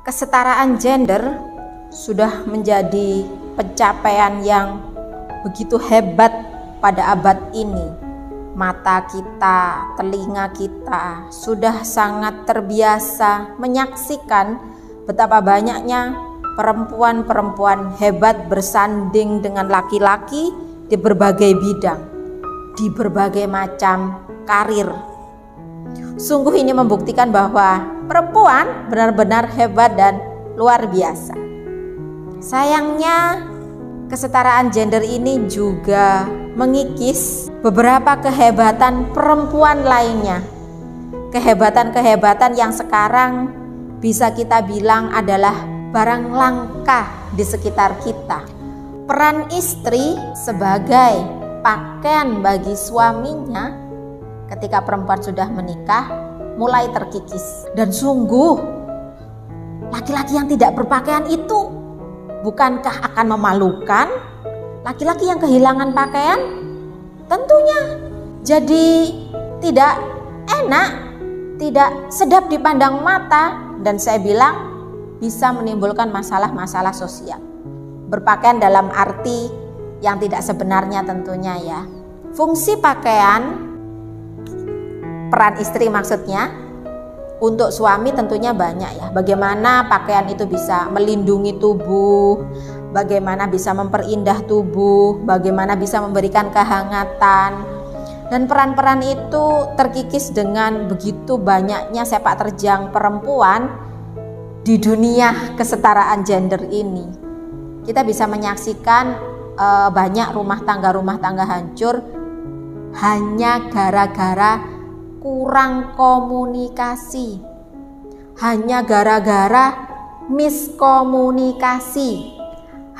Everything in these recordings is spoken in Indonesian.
Kesetaraan gender sudah menjadi pencapaian yang begitu hebat pada abad ini. Mata kita, telinga kita sudah sangat terbiasa menyaksikan betapa banyaknya perempuan-perempuan hebat bersanding dengan laki-laki di berbagai bidang, di berbagai macam karir. Sungguh ini membuktikan bahwa perempuan benar-benar hebat dan luar biasa. Sayangnya kesetaraan gender ini juga mengikis beberapa kehebatan perempuan lainnya. Kehebatan-kehebatan yang sekarang bisa kita bilang adalah barang langka di sekitar kita. Peran istri sebagai pakaian bagi suaminya ketika perempuan sudah menikah mulai terkikis. Dan sungguh laki-laki yang tidak berpakaian itu bukankah akan memalukan? Laki-laki yang kehilangan pakaian tentunya jadi tidak enak, tidak sedap dipandang mata, dan saya bilang bisa menimbulkan masalah-masalah sosial. Berpakaian dalam arti yang tidak sebenarnya tentunya ya. Fungsi pakaian, peran istri maksudnya, untuk suami tentunya banyak ya. Bagaimana pakaian itu bisa melindungi tubuh, bagaimana bisa memperindah tubuh, bagaimana bisa memberikan kehangatan. Dan peran-peran itu terkikis dengan begitu banyaknya sepak terjang perempuan di dunia kesetaraan gender ini. Kita bisa menyaksikan banyak rumah tangga hancur hanya gara-gara kurang komunikasi, hanya gara-gara miskomunikasi,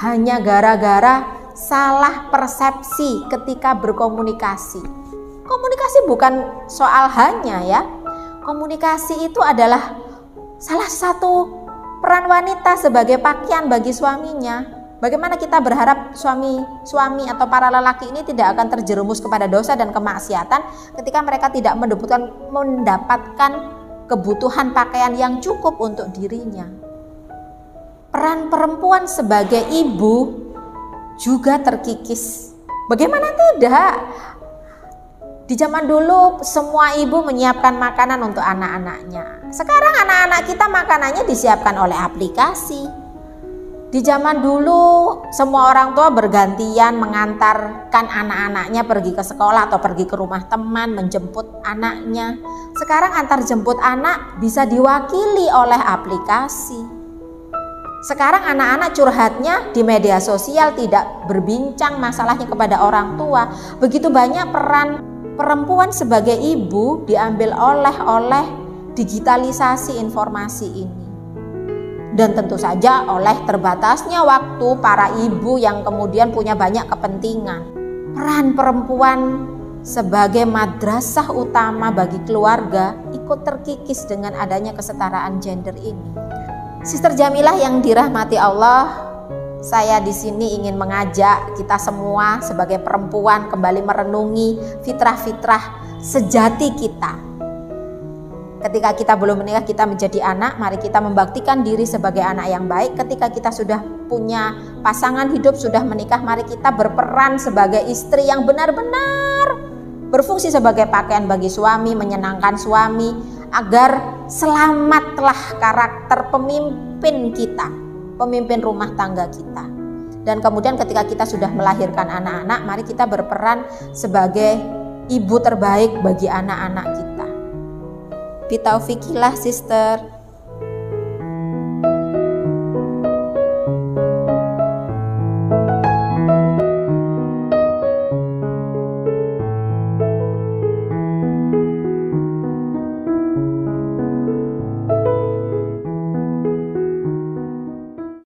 hanya gara-gara salah persepsi ketika berkomunikasi. Komunikasi bukan soal hanya ya. Komunikasi itu adalah salah satu peran wanita sebagai pakaian bagi suaminya. Bagaimana kita berharap suami atau para lelaki ini tidak akan terjerumus kepada dosa dan kemaksiatan ketika mereka tidak mendapatkan kebutuhan pakaian yang cukup untuk dirinya. Peran perempuan sebagai ibu juga terkikis. Bagaimana tidak? Di zaman dulu semua ibu menyiapkan makanan untuk anak-anaknya. Sekarang anak-anak kita makanannya disiapkan oleh aplikasi. Di zaman dulu semua orang tua bergantian mengantarkan anak-anaknya pergi ke sekolah atau pergi ke rumah teman menjemput anaknya. Sekarang antar jemput anak bisa diwakili oleh aplikasi. Sekarang anak-anak curhatnya di media sosial, tidak berbincang masalahnya kepada orang tua. Begitu banyak peran perempuan sebagai ibu diambil oleh digitalisasi informasi ini. Dan tentu saja oleh terbatasnya waktu para ibu yang kemudian punya banyak kepentingan. Peran perempuan sebagai madrasah utama bagi keluarga ikut terkikis dengan adanya kesetaraan gender ini. Sister Jamilah yang dirahmati Allah, saya di sini ingin mengajak kita semua sebagai perempuan kembali merenungi fitrah-fitrah sejati kita. Ketika kita belum menikah, kita menjadi anak, mari kita membaktikan diri sebagai anak yang baik. Ketika kita sudah punya pasangan hidup, sudah menikah, mari kita berperan sebagai istri yang benar-benar berfungsi sebagai pakaian bagi suami, menyenangkan suami, agar selamatlah karakter pemimpin kita, pemimpin rumah tangga kita. Dan kemudian ketika kita sudah melahirkan anak-anak, mari kita berperan sebagai ibu terbaik bagi anak-anak kita. Bitaufikillah sister.